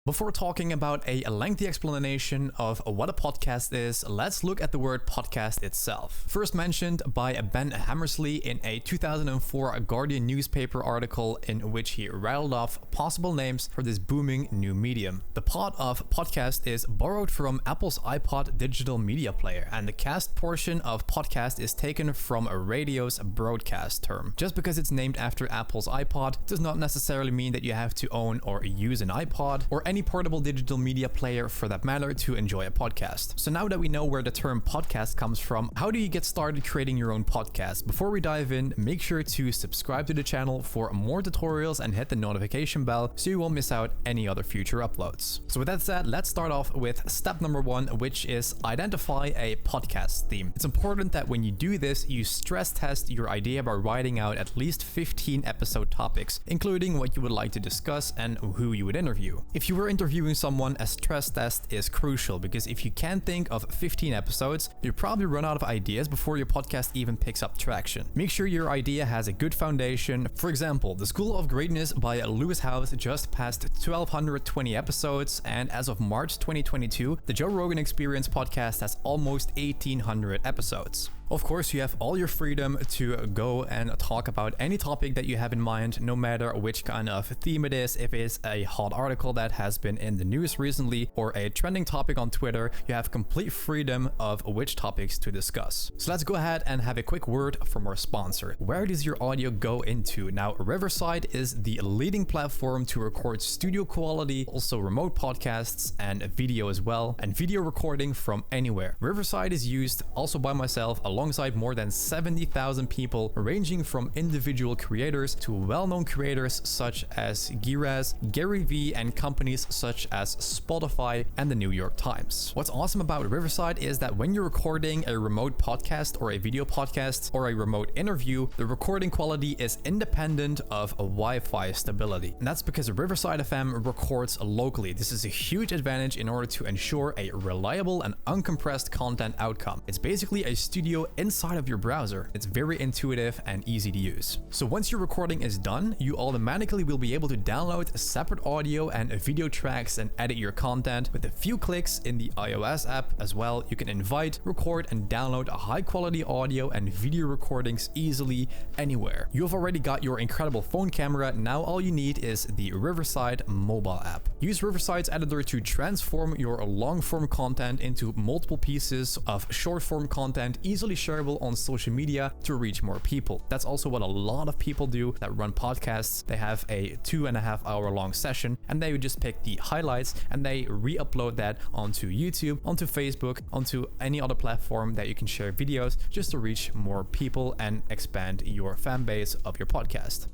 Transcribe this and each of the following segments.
Before talking about a lengthy explanation of what a podcast is, let's look at the word podcast itself. First mentioned by Ben Hammersley in a 2004 Guardian newspaper article in which he rattled off possible names for this booming new medium. The pod of podcast is borrowed from Apple's iPod digital media player, and the cast portion of podcast is taken from a radio's broadcast term. Just because it's named after Apple's iPod does not necessarily mean that you have to own or use an iPod or any portable digital media player for that matter to enjoy a podcast. So now that we know where the term podcast comes from, how do you get started creating your own podcast? Before we dive in, make sure to subscribe to the channel for more tutorials and hit the notification bell so you won't miss out any other future uploads. So with that said, let's start off with step number 1, which is identify a podcast theme. It's important that when you do this, you stress test your idea by writing out at least 15 episode topics, including what you would like to discuss and who you would interview. If you were interviewing someone, a stress test is crucial because if you can't think of 15 episodes, you probably run out of ideas before your podcast even picks up traction. Make sure your idea has a good foundation. For example, The School of Greatness by Lewis Howes just passed 1,220 episodes, and as of March 2022, the Joe Rogan Experience podcast has almost 1,800 episodes. Of course, you have all your freedom to go and talk about any topic that you have in mind, no matter which kind of theme it is. If it's a hot article that has been in the news recently or a trending topic on Twitter, you have complete freedom of which topics to discuss. So let's go ahead and have a quick word from our sponsor. Where does your audio go into? Now, Riverside is the leading platform to record studio quality, also remote podcasts and video as well, and video recording from anywhere. Riverside is used also by myself alongside more than 70,000 people, ranging from individual creators to well-known creators such as Giraz, Gary Vee, and companies such as Spotify and the New York Times. What's awesome about Riverside is that when you're recording a remote podcast or a video podcast or a remote interview, the recording quality is independent of Wi-Fi stability. And that's because Riverside FM records locally. This is a huge advantage in order to ensure a reliable and uncompressed content outcome. It's basically a studio inside of your browser. It's very intuitive and easy to use. So once your recording is done, you automatically will be able to download separate audio and video tracks and edit your content with a few clicks in the iOS app as well. You can invite, record, and download high quality audio and video recordings easily anywhere. You have already got your incredible phone camera. Now all you need is the Riverside mobile app. Use Riverside's editor to transform your long form content into multiple pieces of short form content easily shareable on social media to reach more people. That's also what a lot of people do that run podcasts. They have a 2.5 hour long session and they would just pick the highlights and they re-upload that onto YouTube, onto Facebook, onto any other platform that you can share videos just to reach more people and expand your fan base of your podcast.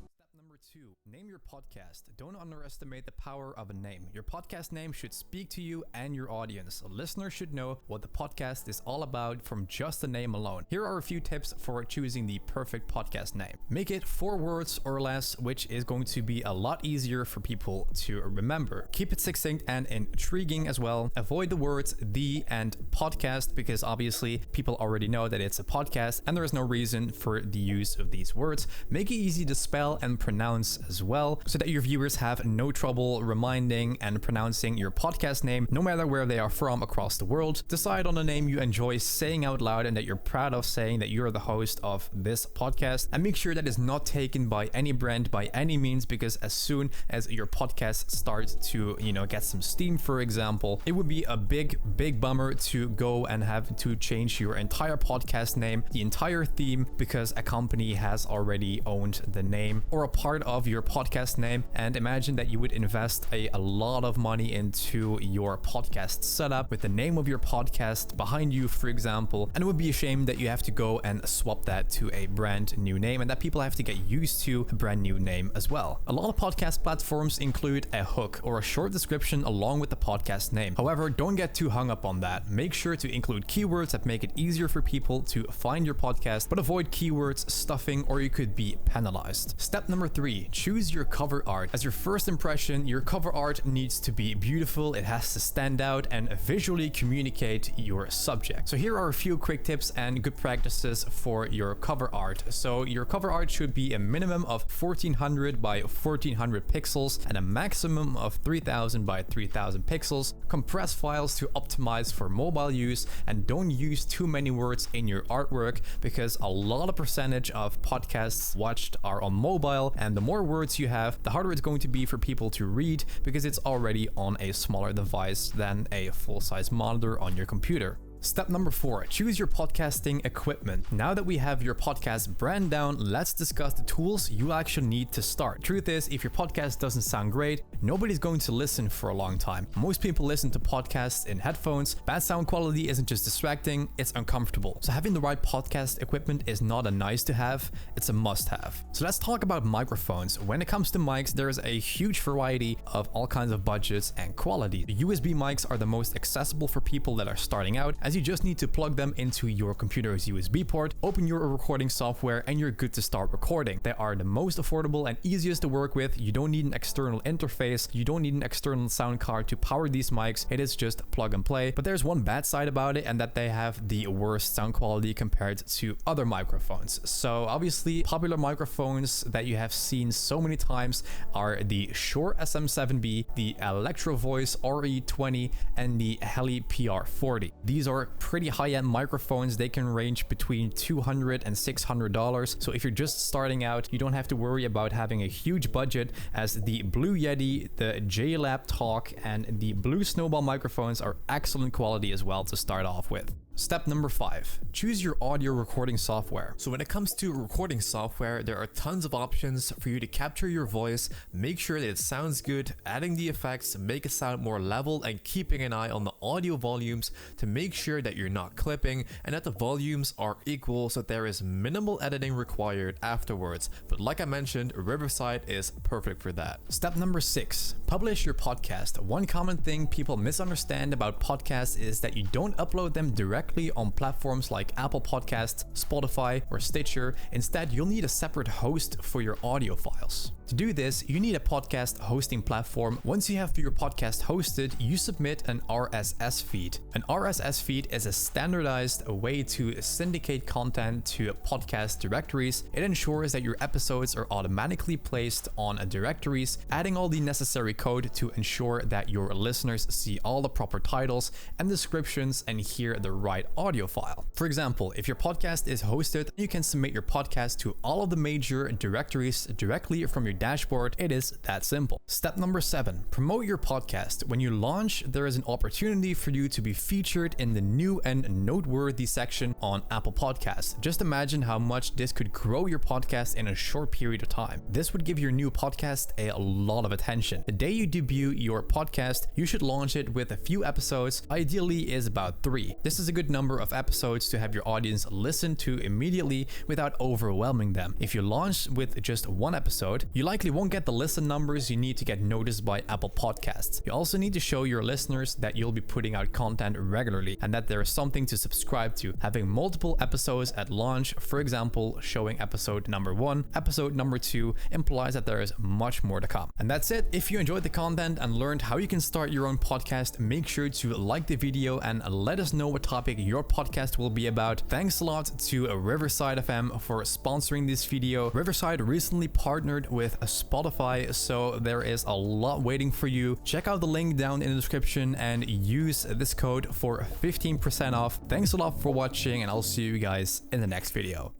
Name your podcast. Don't underestimate the power of a name. Your podcast name should speak to you and your audience. A listener should know what the podcast is all about from just the name alone. Here are a few tips for choosing the perfect podcast name. Make it 4 words or less, which is going to be a lot easier for people to remember. Keep it succinct and intriguing as well. Avoid the words the and podcast because obviously people already know that it's a podcast and there is no reason for the use of these words. Make it easy to spell and pronounce as well, so that your viewers have no trouble reminding and pronouncing your podcast name, no matter where they are from across the world. Decide on a name you enjoy saying out loud and that you're proud of saying that you're the host of this podcast, and make sure that is not taken by any brand by any means, because as soon as your podcast starts to, get some steam, for example, it would be a big bummer to go and have to change your entire podcast name, the entire theme, because a company has already owned the name or a part of your podcast name. And imagine that you would invest a lot of money into your podcast setup with the name of your podcast behind you, for example, and it would be a shame that you have to go and swap that to a brand new name and that people have to get used to a brand new name as well. A lot of podcast platforms include a hook or a short description along with the podcast name. However, don't get too hung up on that. Make sure to include keywords that make it easier for people to find your podcast, but avoid keywords stuffing or you could be penalized. Step number 3, choose your cover cover art. As your first impression, your cover art needs to be beautiful, it has to stand out and visually communicate your subject. So here are a few quick tips and good practices for your cover art. So your cover art should be a minimum of 1400 by 1400 pixels and a maximum of 3000 by 3000 pixels. Compress files to optimize for mobile use, and don't use too many words in your artwork because a lot of percentage of podcasts watched are on mobile, and the more words you have, the harder it's going to be for people to read because it's already on a smaller device than a full-size monitor on your computer. Step number 4, choose your podcasting equipment. Now that we have your podcast brand down, let's discuss the tools you actually need to start. Truth is, if your podcast doesn't sound great, nobody's going to listen for a long time. Most people listen to podcasts in headphones. Bad sound quality isn't just distracting, it's uncomfortable. So having the right podcast equipment is not a nice to have, it's a must have. So let's talk about microphones. When it comes to mics, there's a huge variety of all kinds of budgets and quality. The USB mics are the most accessible for people that are starting out, as you just need to plug them into your computer's USB port, open your recording software, and you're good to start recording. They are the most affordable and easiest to work with. You don't need an external interface, you don't need an external sound card to power these mics. It is just plug and play. But there's one bad side about it, and that they have the worst sound quality compared to other microphones. So obviously, popular microphones that you have seen so many times are the Shure SM7B, the Electro Voice RE20, and the Heli PR40. These are pretty high-end microphones. They can range between $200 and $600. So if you're just starting out, you don't have to worry about having a huge budget, as the Blue Yeti, the JLab Talk, and the Blue Snowball microphones are excellent quality as well to start off with. Step number 5, choose your audio recording software. So when it comes to recording software, there are tons of options for you to capture your voice, make sure that it sounds good, adding the effects, make it sound more level, and keeping an eye on the audio volumes to make sure that you're not clipping and that the volumes are equal, so there is minimal editing required afterwards. But like I mentioned, Riverside is perfect for that. Step number 6, publish your podcast. One common thing people misunderstand about podcasts is that you don't upload them directly on platforms like Apple Podcasts, Spotify, or Stitcher. Instead, you'll need a separate host for your audio files. To do this, you need a podcast hosting platform. Once you have your podcast hosted, you submit an RSS feed. An RSS feed is a standardized way to syndicate content to podcast directories. It ensures that your episodes are automatically placed on directories, adding all the necessary code to ensure that your listeners see all the proper titles and descriptions and hear the right audio file. For example, if your podcast is hosted, you can submit your podcast to all of the major directories directly from your dashboard. It is that simple. Step number 7, promote your podcast. When you launch, there is an opportunity for you to be featured in the new and noteworthy section on Apple Podcasts. Just imagine how much this could grow your podcast in a short period of time. This would give your new podcast a lot of attention. The day you debut your podcast, you should launch it with a few episodes. Ideally is about 3. This is a good number of episodes to have your audience listen to immediately without overwhelming them. If you launch with just 1 episode, you likely won't get the listen numbers you need to get noticed by Apple Podcasts. You also need to show your listeners that you'll be putting out content regularly and that there is something to subscribe to. Having multiple episodes at launch, for example, showing episode number 1, episode number 2, implies that there is much more to come. And that's it. If you enjoyed the content and learned how you can start your own podcast, make sure to like the video and let us know what topic your podcast will be about. Thanks a lot to Riverside FM for sponsoring this video. Riverside recently partnered with Spotify, so there is a lot waiting for you. Check out the link down in the description and use this code for 15% off. Thanks a lot for watching, and I'll see you guys in the next video.